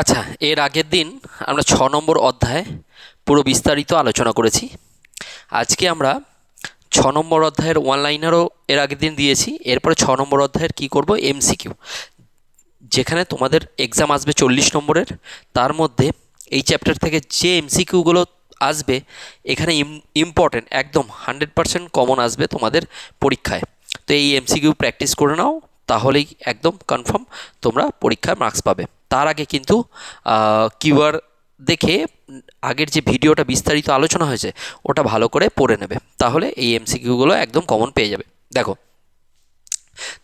আচ্ছা, এর আগের দিন আমরা 6 নম্বর অধ্যায় পুরো বিস্তারিত আলোচনা করেছি। আজকে আমরা 6 নম্বর অধ্যায়ের ওয়ান লাইনারও এর আগের দিন দিয়েছি। এরপরে 6 নম্বর অধ্যায়ের কি করব, এমসিকিউ, যেখানে তোমাদের এক্সাম আসবে 40 নম্বরের। তার মধ্যে এই চ্যাপ্টার থেকে যে এমসিকিউগুলো আসবে এখানে ইম্পর্টেন্ট, একদম 100% কমন আসবে তোমাদের পরীক্ষায়। তো এই এমসিকিউ প্র্যাকটিস করে নাও, তাহলেই একদম কনফার্ম তোমরা পরীক্ষায় মার্কস পাবে। তার আগে কিন্তু কিওয়ার্ড দেখে আগের যে ভিডিওটা বিস্তারিত আলোচনা হয়েছে ওটা ভালো করে পড়ে নেবে, তাহলে এই এমসিকিউগুলো একদম কমন পেয়ে যাবে। দেখো,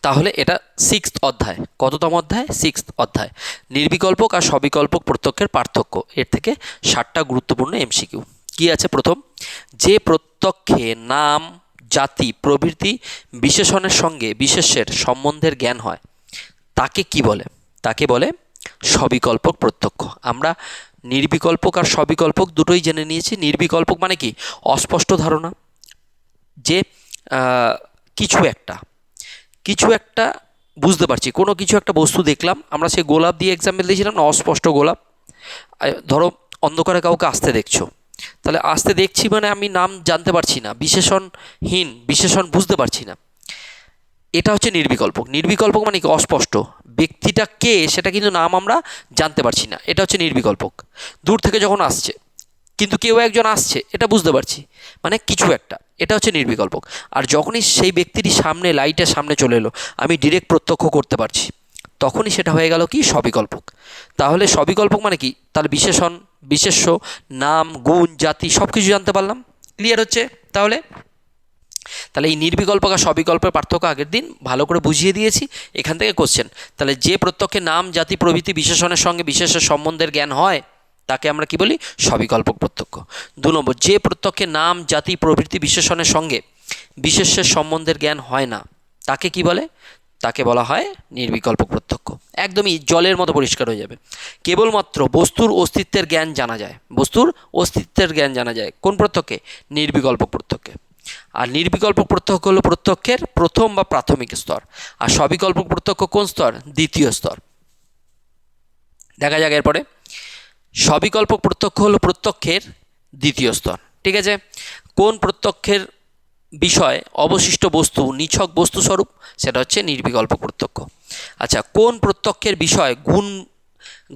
তাহলে এটা 6th অধ্যায়। কততম অধ্যায়? 6th অধ্যায়। নির্বিকল্পক আর সবিকল্পক প্রত্যক্ষের পার্থক্য, এর থেকে 60টা গুরুত্বপূর্ণ এমসিকিউ। কি আছে? প্রথম, যে প্রত্যক্ষে নাম, জাতি প্রভৃতি বিশেষণের সঙ্গে বিশেষ্যের সম্বন্ধের জ্ঞান হয় তাকে কি বলে? তাকে বলে সবিকল্পক প্রত্যক্ষ। আমরা নির্বিকল্পক আর সবিকল্পক দুটোই জেনে নিয়েছি। নির্বিকল্পক মানে কি? অস্পষ্ট ধারণা, যে কিছু একটা বুঝতে পারছি, কোনো কিছু একটা বস্তু দেখলাম, আমরা সেই গোলাপ দিয়ে এক্সাম্পল দিয়েছিলাম না, অস্পষ্ট গোলাপ। ধরো অন্ধকারে কাউকে আসতে দেখছো, তাহলে আসতে দেখছি মানে আমি নাম জানতে পারছি না, বিশেষণহীন, বিশেষণ বুঝতে পারছি না, এটা হচ্ছে নির্বিকল্পক। নির্বিকল্পক মানে কি? অস্পষ্ট, ব্যক্তিটা কে সেটা কিন্তু নাম আমরা জানতে পারছি না, এটা হচ্ছে নির্বিকল্পক। দূর থেকে যখন আসছে, কিন্তু কেউ একজন আসছে এটা বুঝতে পারছি, মানে কিছু একটা, এটা হচ্ছে নির্বিকল্পক। আর যখনই সেই ব্যক্তিটি সামনে, লাইটের সামনে চলে এলো, আমি ডিরেক্ট প্রত্যক্ষ করতে পারছি, তখনই সেটা হয়ে গেল কি? সবিকল্পক। তাহলে সবিকল্পক মানে কি? তাহলে বিশেষণ, বিশেষ্য, নাম, গুণ, জাতি সব কিছু জানতে পারলাম। ক্লিয়ার হচ্ছে? তাহলে এই নির্বিকল্পক আর সবিকল্পের পার্থক্য আগের দিন ভালো করে বুঝিয়ে দিয়েছি। এখান থেকে কোশ্চেন, তাহলে যে প্রত্যক্ষে নাম, জাতি প্রভৃতি বিশেষণের সঙ্গে বিশেষের সম্বন্ধের জ্ঞান হয় তাকে আমরা কি বলি? সবিকল্পক প্রত্যক্ষ। 2 নম্বর, যে প্রত্যক্ষে নাম, জাতি প্রভৃতি বিশেষণের সঙ্গে বিশেষ্যের সম্বন্ধের জ্ঞান হয় না তাকে কি বলে? তাকে বলা হয় নির্বিকল্পক প্রত্যক্ষ। একদমই জলের মতো পরিষ্কার হয়ে যাবে। কেবলমাত্র বস্তুর অস্তিত্বের জ্ঞান জানা যায়, বস্তুর অস্তিত্বের জ্ঞান জানা যায় কোন প্রত্যক্ষে? নির্বিকল্পক প্রত্যক্ষে। আর নির্বিকল্পক প্রত্যক্ষ হলো প্রত্যক্ষের প্রথম বা প্রাথমিক স্তর, আর সবিকল্পক প্রত্যক্ষ কোন স্তর? দ্বিতীয় স্তর। দেখা যাক এরপরে, সবিকল্পক প্রত্যক্ষ হলো প্রত্যক্ষের দ্বিতীয় স্তর। ঠিক আছে? কোন প্রত্যক্ষের বিষয় অবশিষ্ট বস্তু নিছক বস্তু স্বরূপ, সেটা হচ্ছে নির্বিকল্পক প্রত্যক্ষ। আচ্ছা, কোন প্রত্যক্ষের বিষয়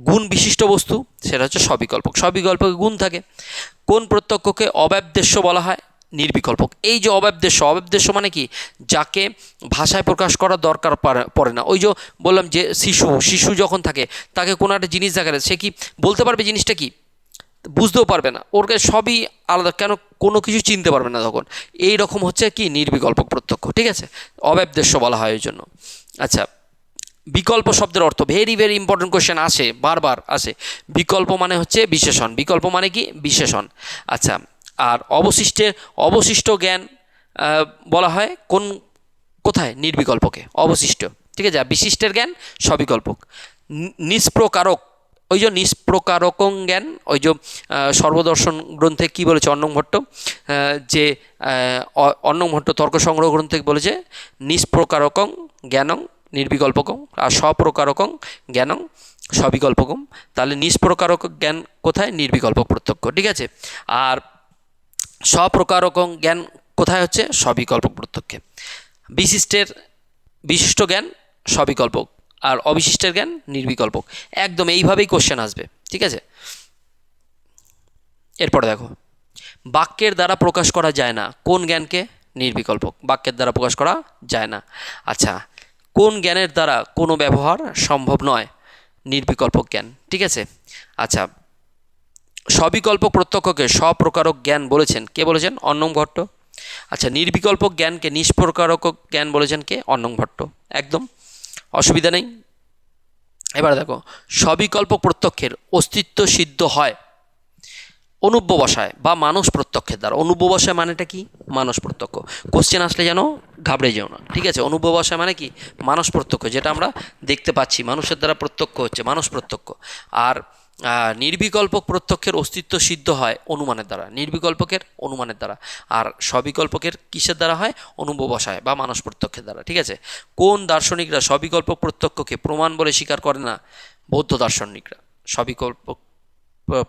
গুণ বিশিষ্ট বস্তু, সেটা হচ্ছে সবিকল্পক। সবিকল্পকে গুণ থাকে। কোন প্রত্যক্ষকে অব্যবদেশ্য বলা হয়? নির্বিকল্পক। এই যে অব্যবদেশ্য মানে কি? যাকে ভাষায় প্রকাশ করার দরকার পড়ে না। ওই যে বললাম যে শিশু যখন থাকে, তাকে কোনো একটা জিনিস দেখালে সে কি বলতে পারবে জিনিসটা কি? বুঝতেও পারবে না, ওর কাছে সবই আলাদা, কেন? কোনো কিছু চিনতে পারবে না তখন। এই রকম হচ্ছে কি? নির্বিকল্পক প্রত্যক্ষ। ঠিক আছে? অব্যবদেশ্য বলা হয় ওই জন্য। আচ্ছা, বিকল্প শব্দের অর্থ, ভেরি ভেরি ইম্পর্টেন্ট কোয়েশ্চেন আসে, বারবার আসে। বিকল্প মানে হচ্ছে বিশেষণ। বিকল্প মানে কি? বিশেষণ। আচ্ছা, আর অবশিষ্ট জ্ঞান বলা হয় কোথায়? নির্বিকল্পকে, অবশিষ্ট। ঠিক আছে? বিশিষ্টের জ্ঞান সবিকল্পক। নিষ্প্রকারক, ওই যে নিষ্প্রকারকং জ্ঞান, ওই যে সর্বদর্শন গ্রন্থে কি বলেছে অন্নং ভট্ট, যে অন্নং ভট্ট তর্ক সংগ্রহ গ্রন্থে বলেছে নিষ্প্রকারকং জ্ঞানং নির্বিকল্পকং, আর স্বপ্রকারকং জ্ঞানং সবিকল্পকম। তাহলে নিষ্প্রকারক জ্ঞান কোথায়? নির্বিকল্পক প্রত্যক্ষ। ঠিক আছে? আর স্বপ্রকারকং জ্ঞান কোথায় হচ্ছে? সবিকল্পক প্রত্যক্ষে। বিশিষ্ট জ্ঞান সবিকল্পক, আর অবিশিষ্টের জ্ঞান নির্বিকল্পক। একদম এইভাবেই কোশ্চেন আসবে। ঠিক আছে? এরপরে দেখো, বাক্যের দ্বারা প্রকাশ করা যায় না কোন জ্ঞানকে? নির্বিকল্পক। বাক্যের দ্বারা প্রকাশ করা যায় না। আচ্ছা, কোন জ্ঞানের দ্বারা কোনো ব্যবহার সম্ভব নয়? নির্বিকল্পক জ্ঞান। ঠিক আছে? আচ্ছা, সবিকল্পক প্রত্যক্ষকে স্বপ্রকারক জ্ঞান বলেছেন কে? বলেছেন অন্নং ভট্ট। আচ্ছা, নির্বিকল্পক জ্ঞানকে নিষ্প্রকারক জ্ঞান বলেছেন কে? অন্নং ভট্ট। একদম অসুবিধা নেই। এবার দেখো, সবিকল্পক প্রত্যক্ষের অস্তিত্ব সিদ্ধ হয় অনুব্যবসায় বা মানস প্রত্যক্ষের দ্বারা। অনুব্যবসায় মানেটা কি? মানস প্রত্যক্ষ। কোশ্চেন আসলে যেন ঘাবড়ে যেও না। ঠিক আছে? অনুব্যবসায় মানে কি? মানস প্রত্যক্ষ, যেটা আমরা দেখতে পাচ্ছি, মানুষের দ্বারা প্রত্যক্ষ হচ্ছে মানস প্রত্যক্ষ। আর নির্বিকল্পক প্রত্যক্ষের অস্তিত্ব সিদ্ধ হয় অনুমানের দ্বারা। নির্বিকল্পকের অনুমানের দ্বারা। আর সবিকল্পকের কিসের দ্বারা হয়? অনুব্যবসায় বা মানস প্রত্যক্ষের দ্বারা। ঠিক আছে? কোন দার্শনিকরা সবিকল্পক প্রত্যক্ষকে প্রমাণ বলে স্বীকার করে না? বৌদ্ধ দার্শনিকরা। সবিকল্প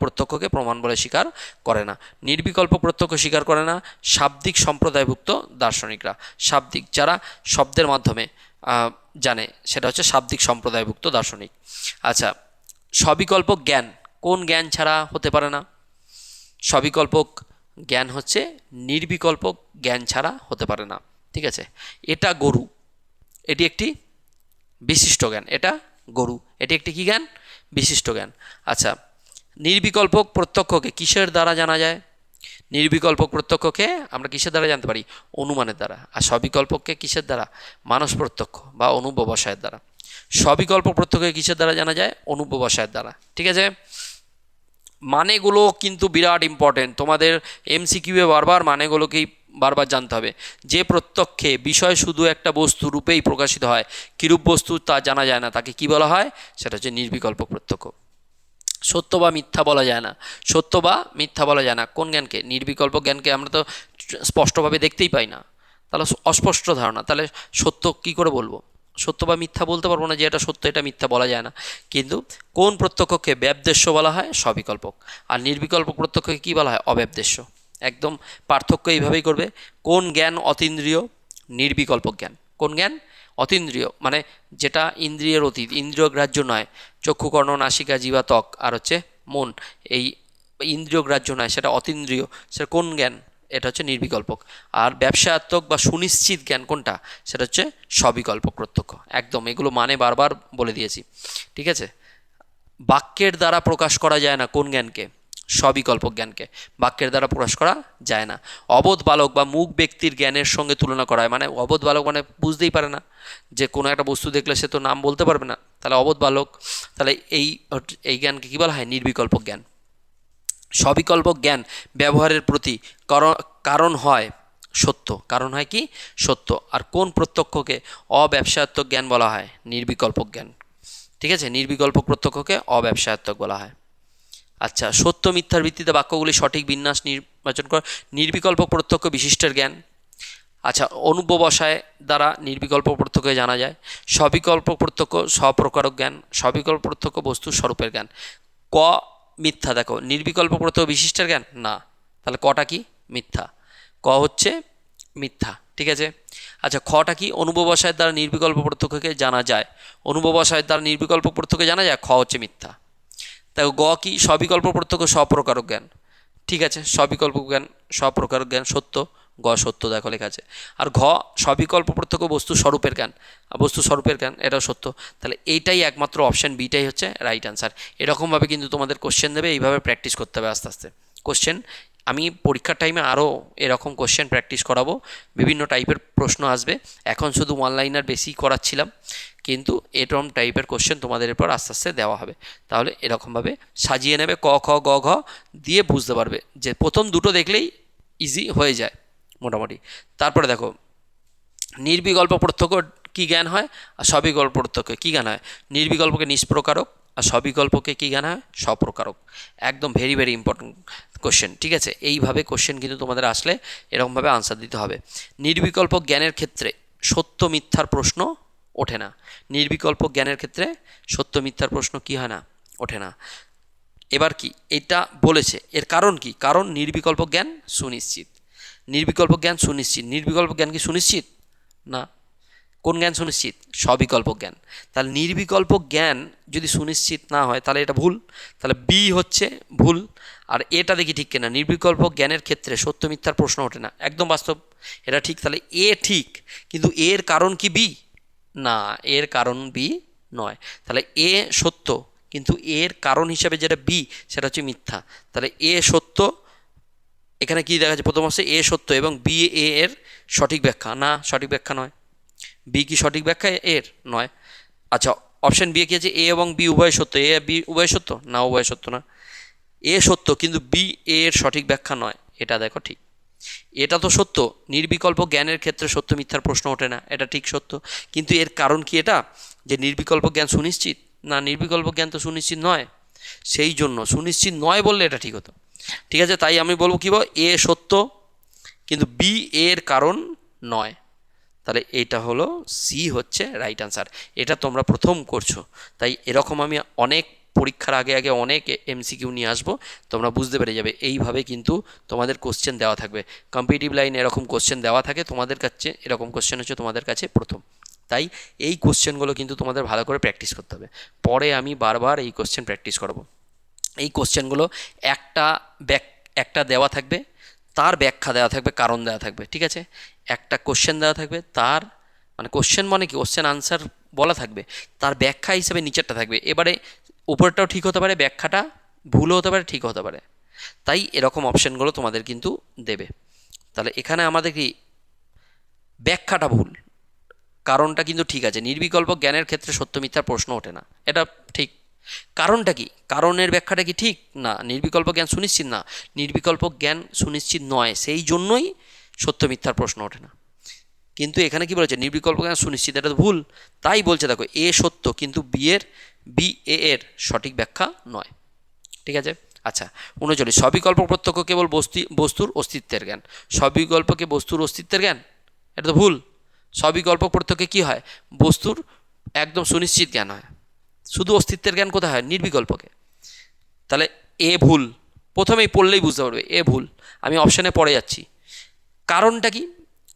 প্রত্যক্ষকে প্রমাণ বলে স্বীকার করে না। নির্বিকল্প প্রত্যক্ষ স্বীকার করে না শাব্দিক সম্প্রদায়ভুক্ত দার্শনিকরা। শাব্দিক, যারা শব্দের মাধ্যমে জানে, সেটা হচ্ছে শাব্দিক সম্প্রদায়ভুক্ত দার্শনিক। আচ্ছা, সবিকল্প জ্ঞান কোন জ্ঞান ছাড়া হতে পারে না? সবিকল্পক জ্ঞান হচ্ছে নির্বিকল্প জ্ঞান ছাড়া হতে পারে না। ঠিক আছে, এটা গরু, এটি একটি বিশিষ্ট জ্ঞান। এটা গরু, এটি একটি কী জ্ঞান? বিশিষ্ট জ্ঞান। আচ্ছা, নির্বিকল্পক প্রত্যক্ষকে কিসের দ্বারা জানা যায়? নির্বিকল্পক প্রত্যক্ষকে আমরা কিসের দ্বারা জানতে পারি? অনুমানের দ্বারা। আর সবিকল্পককে কিসের দ্বারা? মানস প্রত্যক্ষ বা অনুব্যবসায়ের দ্বারা। সবিকল্প প্রত্যক্ষকে কিসের দ্বারা জানা যায়? অনুব্যবসায়ের দ্বারা। ঠিক আছে, মানেগুলো কিন্তু বিরাট ইম্পর্টেন্ট, তোমাদের এমসিকিউয়ে বারবার মানেগুলোকেই বারবার জানতে হবে। যে প্রত্যক্ষে বিষয় শুধু একটা বস্তু রূপেই প্রকাশিত হয়, কিরূপ বস্তু তা জানা যায় না, তাকে কি বলা হয়? সেটা হচ্ছে নির্বিকল্প প্রত্যক্ষ। সত্য বা মিথ্যা বলা যায় না, সত্য বা মিথ্যা বলা যায় না কোন জ্ঞানকে? নির্বিকল্প জ্ঞানকে। আমরা তো স্পষ্টভাবে দেখতেই পাই না, তাহলে অস্পষ্ট ধারণা, তাহলে সত্য কি করে বলবো? সত্য বা মিথ্যা বলতে পারবো না যে এটা সত্য এটা মিথ্যা বলা যায় না। কিন্তু কোন প্রত্যক্ষকে ব্যবদেশ্য বলা হয়? সবিকল্পক। আর নির্বিকল্প প্রত্যক্ষকে কী বলা হয়? অব্যবদেশ্য। একদম পার্থক্য এইভাবেই করবে। কোন জ্ঞান অতীন্দ্রিয়? নির্বিকল্প জ্ঞান। কোন জ্ঞান? অতীন্দ্রিয়, মানে যেটা ইন্দ্রিয়ের অতীত, ইন্দ্রিয় গ্রাহ্য নয়। চক্ষু, কর্ণ, নাসিকা, জিহ্বা, ত্বক আর হচ্ছে মন, এই ইন্দ্রিয় গ্রাহ্য নয়, সেটা অতীন্দ্রিয়। সেটা কোন জ্ঞান? এটা হচ্ছে নির্বিকল্পক। আর ব্যবসায়াত্মক বা সুনিশ্চিত জ্ঞান কোনটা? সেটা হচ্ছে সবিকল্পক প্রত্যক্ষ। একদম এগুলো মানে বারবার বলে দিয়েছি। ঠিক আছে, বাক্যের দ্বারা প্রকাশ করা যায় না কোন জ্ঞানকে? সবিকল্পক জ্ঞানকে বাক্যের দ্বারা প্রকাশ করা যায় না। অবোধ বালক বা মূক ব্যক্তির জ্ঞানের সঙ্গে তুলনা করা হয়, মানে অবোধ বালক মানে বুঝতেই পারে না, যে কোনো একটা বস্তু দেখলে সে তো নাম বলতে পারবে না, তাহলে অবোধ বালক। তাহলে এই জ্ঞানকে কী বলা হয়? নির্বিকল্পক জ্ঞান। সবিকল্পক জ্ঞান ব্যবহারের প্রতি কারণ হয় সত্য। কারণ হয় কি? সত্য। আর কোন প্রত্যক্ষকে অব্যবসায়াত্মক জ্ঞান বলা হয়? নির্বিকল্পক জ্ঞান। ঠিক আছে, নির্বিকল্প প্রত্যক্ষকে অব্যবসায়াত্মক বলা হয়। আচ্ছা, সত্য মিথ্যার ভিত্তিতে বাক্যগুলি সঠিক বিন্যাস নির্বাচন কর। নির্বিকল্প প্রত্যক্ষ বিশিষ্টের জ্ঞান। আচ্ছা, অনুব্যবসায় দ্বারা নির্বিকল্প প্রত্যক্ষে জানা যায়। সবিকল্প প্রত্যক্ষ স্বপ্রকারক জ্ঞান। সবিকল্প প্রত্যক্ষ বস্তু স্বরূপের জ্ঞান। ক মিথ্যা, দেখো নির্বিকল্প প্রত্যক্ষ বিশিষ্টের জ্ঞান না, তাহলে কটা কি? মিথ্যা। ক হচ্ছে মিথ্যা। ঠিক আছে, আচ্ছা খটা কি? অনুব্যবসায়ের দ্বারা নির্বিকল্প প্রত্যক্ষকে জানা যায়। অনুব্যবসায়ের দ্বারা নির্বিকল্প প্রত্যক্ষকে জানা যায়, খ হচ্ছে মিথ্যা। তাই গ কি? সবিকল্প প্রত্যক্ষ স্বপ্রকারক জ্ঞান। ঠিক আছে, সবিকল্প জ্ঞান স্বপ্রকারক জ্ঞান সত্য, গ সত্য, দেখো লেখা আছে। আর ঘ সবিকল্প প্রত্যক্ষ বস্তু স্বরূপের জ্ঞান, বস্তু স্বরূপের জ্ঞান, এটাও সত্য। তাহলে এইটাই একমাত্র অপশান বিটাই হচ্ছে রাইট আনসার। এরকমভাবে কিন্তু তোমাদের কোশ্চেন দেবে, এইভাবে প্র্যাকটিস করতে হবে আস্তে আস্তে কোশ্চেন। আমি পরীক্ষার টাইমে আরও এরকম কোশ্চেন প্র্যাকটিস করাবো, বিভিন্ন টাইপের প্রশ্ন আসবে। এখন শুধু ওয়ান লাইনার বেশি করাচ্ছিলাম, কিন্তু এরকম টাইপের কোশ্চেন তোমাদের এরপর আস্তে আস্তে দেওয়া হবে। তাহলে এরকমভাবে সাজিয়ে নেবে, ক খ গ ঘ দিয়ে বুঝতে পারবে যে প্রথম দুটো দেখলেই ইজি হয়ে যায় মোটামুটি। তারপরে দেখো, নির্বিকল্প প্রত্যক্ষ কী জ্ঞান হয়? আর সবিকল্প প্রত্যক্ষ কী জ্ঞান হয়? নির্বিকল্পকে নিষ্প্রকারক, আর সবিকল্পকে কী জ্ঞান হয়? স্বপ্রকারক। একদম ভেরি ভেরি ইম্পর্টেন্ট কোশ্চেন। ঠিক আছে, এইভাবে কোশ্চেন কিন্তু তোমাদের আসলে এরকমভাবে আনসার দিতে হবে। নির্বিকল্প জ্ঞানের ক্ষেত্রে সত্য মিথ্যার প্রশ্ন ওঠে না। নির্বিকল্প জ্ঞানের ক্ষেত্রে সত্য মিথ্যার প্রশ্ন কী হয় না? ওঠে না। এবার কি এটা বলেছে, এর কারণ কি? কারণ নির্বিকল্প জ্ঞান সুনিশ্চিত। নির্বিকল্প জ্ঞান সুনিশ্চিত। নির্বিকল্প জ্ঞান কি সুনিশ্চিত? না। কোন জ্ঞান সুনিশ্চিত? সবিকল্প জ্ঞান। তাহলে নির্বিকল্প জ্ঞান যদি সুনিশ্চিত না হয় তাহলে এটা ভুল, তাহলে বি হচ্ছে ভুল। আর এটা দেখি ঠিক কিনা, নির্বিকল্প জ্ঞানের ক্ষেত্রে সত্য মিথ্যার প্রশ্ন ওঠে না, একদম বাস্তব, এটা ঠিক। তাহলে এ ঠিক, কিন্তু এর কারণ কি বি? না, এর কারণ বি নয়। তাহলে এ সত্য, কিন্তু এর কারণ হিসাবে যেটা বি সেটা হচ্ছে মিথ্যা। তাহলে এ সত্য, এখানে কি দেখা যাচ্ছে? প্রথম হচ্ছে এ সত্য এবং বি এ এর সঠিক ব্যাখ্যা না, সঠিক ব্যাখ্যা নয়। বি কি সঠিক ব্যাখ্যা এর? নয়। আচ্ছা, অপশন বি কি আছে? এ এবং বি উভয় সত্য, এ বি উভয় সত্য না, উভয় সত্য না। এ সত্য কিন্তু বি এর সঠিক ব্যাখ্যা নয়, এটা দেখো ঠিক। এটা তো সত্য, নির্বিকল্প জ্ঞানের ক্ষেত্রে সত্য মিথ্যার প্রশ্ন ওঠে না, এটা ঠিক সত্য। কিন্তু এর কারণ কি এটা? যে নির্বিকল্প জ্ঞান সুনিশ্চিত না, নির্বিকল্প জ্ঞান তো সুনিশ্চিত নয়, সেই জন্য সুনিশ্চিত নয় বললে এটা ঠিক হতো। ঠিক আছে, তাই আমি বলবো কি বল, এ সত্য কিন্তু বি এর কারণ নয়। তাহলে এইটা হলো সি হচ্ছে রাইট আনসার। এটা তোমরা প্রথম করছো, তাই এরকম আমি অনেক পরীক্ষার আগে আগে অনেক এমসিকিউ নিয়ে আসবো, তোমরা বুঝতে পেরে যাবে। এইভাবে কিন্তু তোমাদের কোশ্চেন দেওয়া থাকবে। কম্পিটিটিভ লাইনে এরকম কোশ্চেন দেওয়া থাকে, তোমাদের কাছে এরকম কোশ্চেন হচ্ছে তোমাদের কাছে প্রথম। তাই এই কোশ্চেনগুলো কিন্তু তোমাদের ভালো করে প্র্যাকটিস করতে হবে। পরে আমি বারবার এই কোশ্চেন প্র্যাকটিস করব। এই কোশ্চেনগুলো একটা দেওয়া থাকবে, তার ব্যাখ্যা দেওয়া থাকবে, কারণ দেওয়া থাকবে, ঠিক আছে। একটা কোশ্চেন দেওয়া থাকবে, তার মানে কোশ্চেন মানে কি, কোশ্চেন আনসার বলা থাকবে, তার ব্যাখ্যা হিসেবে নিচেরটা থাকবে। এবারে উপরটাও ঠিক হতে পারে, ব্যাখ্যাটা ভুলও হতে পারে, ঠিক হতে পারে। তাই এরকম অপশানগুলো তোমাদের কিন্তু দেবে। তাহলে এখানে আমাদের কি ব্যাখ্যাটা ভুল, কারণটা কিন্তু ঠিক আছে। নির্বিকল্প জ্ঞানের ক্ষেত্রে সত্য মিথ্যার প্রশ্ন ওঠে না, এটা ঠিক। কারণটা কি, কারণের ব্যাখ্যাটা কি ঠিক না, নির্বিকল্প জ্ঞান সুনিশ্চিত না, নির্বিকল্প জ্ঞান সুনিশ্চিত নয়, সেই জন্যই সত্য মিথ্যার প্রশ্ন ওঠে না। কিন্তু এখানে কি বলেছে, নির্বিকল্প জ্ঞান সুনিশ্চিত, এটা তো ভুল। তাই বলছে দেখো, এ সত্য কিন্তু বি এ এর সঠিক ব্যাখ্যা নয়, ঠিক আছে। আচ্ছা, 39, সবিকল্প প্রত্যক্ষ কেবল বস্তুর অস্তিত্বের জ্ঞান। সবিকল্পকে বস্তুর অস্তিত্বের জ্ঞান, এটা তো ভুল। সবিকল্প প্রত্যক্ষে কি হয়, বস্তুর একদম সুনিশ্চিত জ্ঞান হয়। শুধু অস্তিত্বের জ্ঞান কোথায় হয়, নির্বিকল্পকে। তাহলে এ ভুল, প্রথমেই পড়লেই বুঝতে পারবে এ ভুল। আমি অপশানে পড়ে যাচ্ছি। কারণটা কি,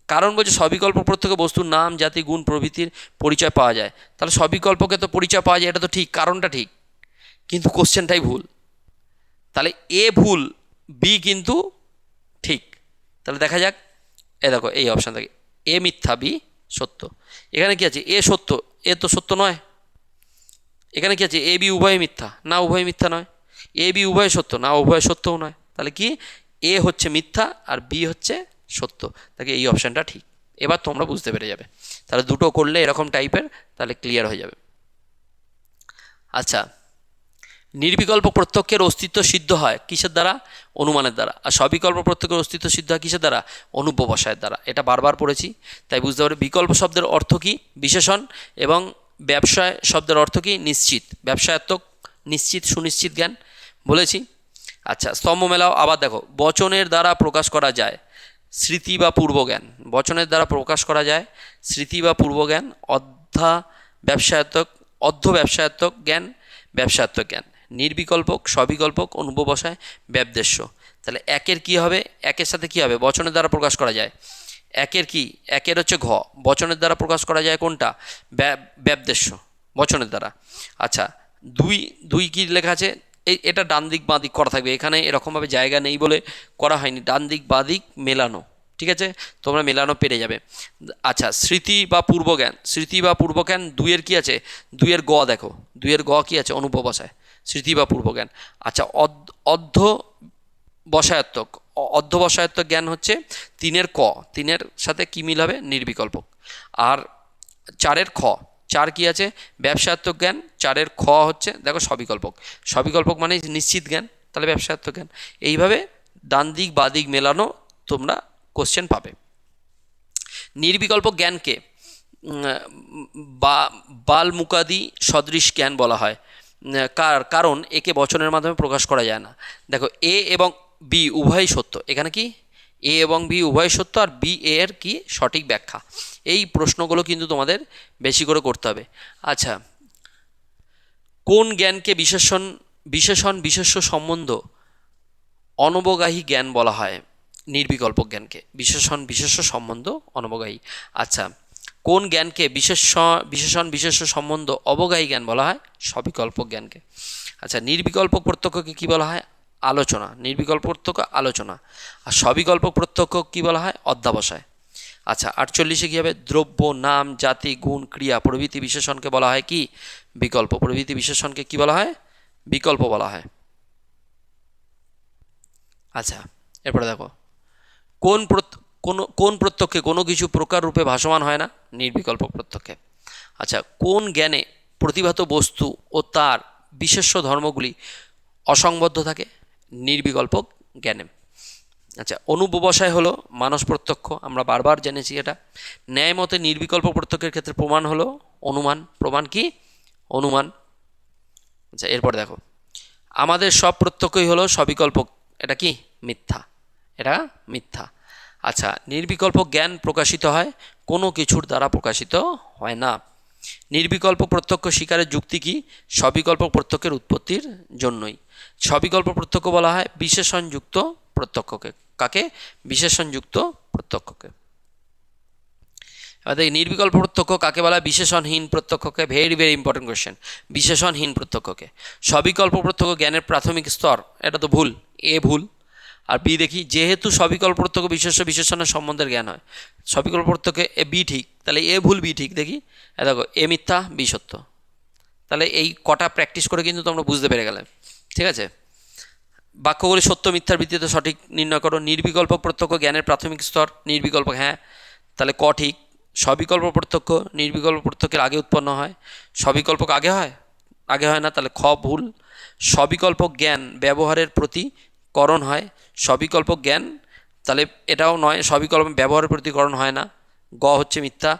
কারণ বলছে সবিকল্প প্রত্যক্ষ বস্তুর নাম, জাতি, গুণ প্রভৃতির পরিচয় পাওয়া যায়। তাহলে সবিকল্পকে তো পরিচয় পাওয়া যায়, এটা তো ঠিক, কারণটা ঠিক, কিন্তু কোশ্চেনটাই ভুল। তাহলে এ ভুল, বি কিন্তু ঠিক। তাহলে দেখা যাক, এ দেখো এই অপশান থাকে, এ মিথ্যা বি সত্য। এখানে কি আছে, এ সত্য, এ তো সত্য নয়। এখানে কি আছে, এ বি উভয় মিথ্যা, না উভয় মিথ্যা নয়। এ বি উভয় সত্য, না উভয় সত্যও নয়। তাহলে কি, এ হচ্ছে মিথ্যা আর বি হচ্ছে সত্য। তাকে এই অপশানটা ঠিক। এবার তোমরা বুঝতে পেরে যাবে। তাহলে দুটো করলে এরকম টাইপের, তাহলে ক্লিয়ার হয়ে যাবে। আচ্ছা, নির্বিকল্প প্রত্যক্ষের অস্তিত্ব সিদ্ধ হয় কিসের দ্বারা, অনুমানের দ্বারা। আর সবিকল্প প্রত্যক্ষের অস্তিত্ব সিদ্ধ হয় কিসের দ্বারা, অনুপবসায়ের দ্বারা। এটা বারবার পড়েছি, তাই বুঝতে পারবে। বিকল্প শব্দের অর্থ কি, বিশেষণ, এবং ব্যবসায় শব্দের অর্থ কি, নিশ্চিত। ব্যবসায়াত্মক, নিশ্চিত, সুনিশ্চিত জ্ঞান বলেছি। আচ্ছা, স্তম্ভ মেলাও আবার দেখো, বচনের দ্বারা প্রকাশ করা যায় স্মৃতি বা পূর্বজ্ঞান। বচনের দ্বারা প্রকাশ করা যায় স্মৃতি বা পূর্বজ্ঞান। অর্ধ ব্যবসায়াত্মক জ্ঞান, ব্যবসায়াত্মক জ্ঞান। নির্বিকল্পক, সবিকল্পক, অনুপবসায়, ব্যবদেশ্য। তাহলে একের কি হবে, একের সাথে কি হবে, বচনের দ্বারা প্রকাশ করা যায়। একের কি, একের হচ্ছে ঘ, বচনের দ্বারা প্রকাশ করা যায় কোনটা, ব্যবদেশ্য, বচনের দ্বারা। আচ্ছা, দুই দুই কি লেখা আছে, এটা ডান দিক বাঁ দিক করা থাকবে, এখানে এরকমভাবে জায়গা নেই বলে করা হয়নি। ডান দিক বাঁ দিক মেলানো, ঠিক আছে, তোমরা মেলানো পেরে যাবে। আচ্ছা, স্মৃতি বা পূর্বজ্ঞান, স্মৃতি বা পূর্বজ্ঞান, দুইয়ের কি আছে, দুইয়ের গ দেখো, দুইয়ের গ কি আছে, অনুপবসায়, স্মৃতি বা পূর্বজ্ঞান। আচ্ছা, অর্ধবসায়াত্মক, অর্ধবসায়াত্মক জ্ঞান হচ্ছে তিনের ক, তিনের সাথে কি মিল হবে, নির্বিকল্পক। আর চারের খ, চার কি আছে, ব্যবসায়াত্মক জ্ঞান, চারের খ হচ্ছে দেখো সবিকল্পক। সবিকল্পক মানে নিশ্চিত জ্ঞান, তাহলে ব্যবসায়াত্মক জ্ঞান। এইভাবে ডান দিক বাঁ দিক মেলানো তোমরা কোশ্চেন পাবে। নির্বিকল্প জ্ঞানকে বালমুকাদি সদৃশ জ্ঞান বলা হয়, কারণ একে বচনের মাধ্যমে প্রকাশ করা যায় না। দেখো, এ এবং বি উভয়ই সত্য, এখানে কি এ এবং বি উভয় সত্য, আর বি এ এর কি সঠিক ব্যাখ্যা। এই প্রশ্নগুলো কিন্তু তোমাদের বেশি করে করতে হবে। আচ্ছা, কোন জ্ঞানকে বিশেষণ বিশেষ্য সম্বন্ধ অনবগাহী জ্ঞান বলা হয়, নির্বিকল্প জ্ঞানকে বিশেষণ বিশেষ্য সম্বন্ধ অনবগাহী। আচ্ছা, কোন জ্ঞানকে বিশেষণ বিশেষ্য সম্বন্ধ অবগাহী জ্ঞান বলা হয়, সবিকল্প জ্ঞানকে। আচ্ছা, নির্বিকল্প প্রত্যক্ষকে কি বলা হয়, আলোচনা। নির্বিকল্প প্রত্যক্ষ আলোচনা। আর সবিকল্প প্রত্যক্ষ কি বলা হয়, অধ্যাবসায়। আচ্ছা, 48-এ কী হবে, দ্রব্য, নাম, জাতি, গুণ, ক্রিয়া প্রভৃতি বিশেষণকে বলা হয় কি, বিকল্প। প্রভৃতি বিশেষণকে কি বলা হয়, বিকল্প বলা হয়। আচ্ছা, এরপরে দেখো, কোন প্রত্যক্ষে কোনো কিছু প্রকার রূপে ভাসমান হয় না, নির্বিকল্প প্রত্যক্ষে। আচ্ছা, কোন জ্ঞানে প্রতিভাত বস্তু ও তার বিশেষ্য ধর্মগুলি অসংবদ্ধ থাকে, নির্বিকল্প জ্ঞানে। আচ্ছা, অনুপবসায় হলো মানস প্রত্যক্ষ, আমরা বারবার জেনেছি এটা। ন্যায় মতে নির্বিকল্প প্রত্যক্ষের ক্ষেত্রে প্রমাণ হলো অনুমান। প্রমাণ কি, অনুমান। আচ্ছা, এরপর দেখো, আমাদের সব প্রত্যক্ষই হলো সবিকল্প, এটা কি, মিথ্যা, এটা মিথ্যা। আচ্ছা, নির্বিকল্প জ্ঞান প্রকাশিত হয়, কোনো কিছুর দ্বারা প্রকাশিত হয় না। নির্বিকল্প প্রত্যক্ষ স্বীকারের যুক্তি কি? সবিকল্প প্রত্যক্ষের উৎপত্তির জন্যই। সবিকল্প প্রত্যক্ষ বলা হয় বিশেষণযুক্ত প্রত্যক্ষকে। কাকে? বিশেষণযুক্ত প্রত্যক্ষকে। এবার দেখি নির্বিকল্প প্রত্যক্ষ কাকে বলা হয়? বিশেষণহীন প্রত্যক্ষকে। Very very important question. বিশেষণহীন প্রত্যক্ষকে। সবিকল্প প্রত্যক্ষ জ্ঞানের প্রাথমিক স্তর, এটা তো ভুল, এ ভুল। আর বি দেখি, যেহেতু সবিকল্প প্রত্যক্ষ বিশেষ্য বিশেষণের সম্বন্ধের জ্ঞান হয়, সবিকল্প প্রত্যক্ষে এ বি ঠিক, তাহলে এ ভুল বি ঠিক। দেখি দেখো, এ মিথ্যা বি সত্য। তাহলে এই কটা প্র্যাকটিস করে কিন্তু তোমরা বুঝতে পেরে গেলে। ঠিক আছে, বাক্যগুলি সত্য মিথ্যার ভিত্তিতে সঠিক নির্ণয় করো। নির্বিকল্প প্রত্যক্ষ জ্ঞানের প্রাথমিক স্তর, নির্বিকল্প, হ্যাঁ, তাহলে ক ঠিক। সবিকল্প প্রত্যক্ষ নির্বিকল্প প্রত্যক্ষের আগে উৎপন্ন হয়, সবিকল্পক আগে হয়? আগে হয় না, তাহলে খ ভুল। সবিকল্প জ্ঞান ব্যবহারের প্রতি করণ হয়, সবিকল্প জ্ঞান, তাহলে এটাও নয়, সবিকল্প ব্যবহারের প্রতি করণ হয় না, গ হচ্ছে মিথ্যা।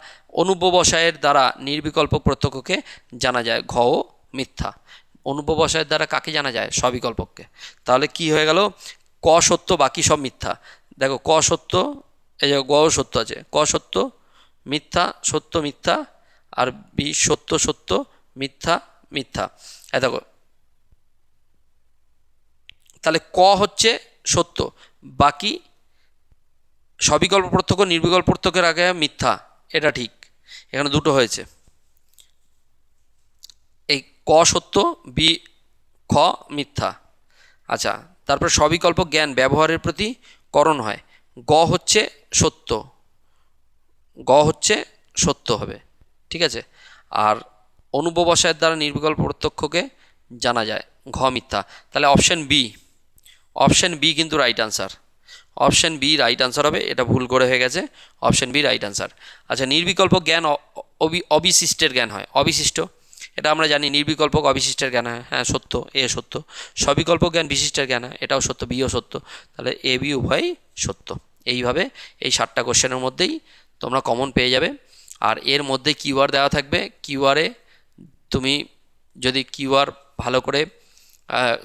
অনুপবসায়ের দ্বারা নির্বিকল্প প্রত্যক্ষকে জানা যায়, ঘ ও মিথ্যা। অনুপবসায়ের দ্বারা কাকে জানা যায়? সবিকল্পককে। তাহলে কি হয়ে গেল? ক সত্য, বাকি সব মিথ্যা। দেখো, ক সত্য, এই যে গ সত্য আছে, ক সত্য মিথ্যা, সত্য মিথ্যা, আর বি সত্য সত্য মিথ্যা মিথ্যা। দেখো, তাহলে ক হচ্ছে সত্য, বাকি সবিকল্প প্রত্যক্ষ নির্বিকল্প প্রত্যক্ষের আগে মিথ্যা, এটা ঠিক। এখানে দুটো হয়েছে, এই ক সত্য, বি খ মিথ্যা। আচ্ছা, তারপর সবিকল্প জ্ঞান ব্যবহারের প্রতি করণ হয়, গ হচ্ছে সত্য, গ হচ্ছে সত্য হবে। ঠিক আছে, আর অনুপবসায়ের দ্বারা নির্বিকল্প প্রত্যক্ষকে জানা যায়, ঘ মিথ্যা। তাহলে অপশান বি, অপশান বি কিন্তু right answer. Option B right answer হবে, এটা ভুল করে হয়ে গেছে, অপশান বি রাইট আনসার। আচ্ছা, নির্বিকল্প জ্ঞান অবিশিষ্টের জ্ঞান হয়, অবিশিষ্ট, এটা আমরা জানি। নির্বিকল্প অবিশিষ্টের জ্ঞান হয়, হ্যাঁ সত্য, এ সত্য। সবিকল্প জ্ঞান বিশিষ্টের জ্ঞান হয়, এটাও সত্য, বিও সত্য। তাহলে এ বি উভয়ই সত্য। এইভাবে এই 7টা কোশ্চেনের মধ্যেই তোমরা কমন পেয়ে যাবে। আর এর মধ্যে কিউআর দেওয়া থাকবে, কিউআরে তুমি যদি কিউআর ভালো করে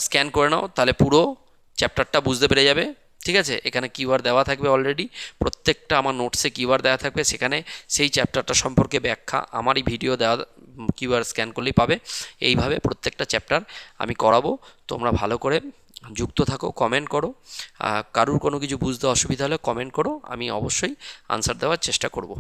স্ক্যান করে নাও, তাহলে পুরো চ্যাপ্টারটা বুঝতে পেরে যাবে। ঠিক আছে, এখানে কিউআর দেওয়া থাকবে অলরেডি, প্রত্যেকটা আমার নোটসে কিউআর দেওয়া থাকবে, সেখানে সেই চ্যাপ্টারটা সম্পর্কে ব্যাখ্যা আমারই ভিডিও দেওয়া, কিউআর স্ক্যান করলেই পাবে। এইভাবে প্রত্যেকটা চ্যাপ্টার আমি করাবো, তোমরা ভালো করে যুক্ত থাকো, কমেন্ট করো। কারুর কোনো কিছু বুঝতে অসুবিধা হলে কমেন্ট করো, আমি অবশ্যই আনসার দেওয়ার চেষ্টা করব।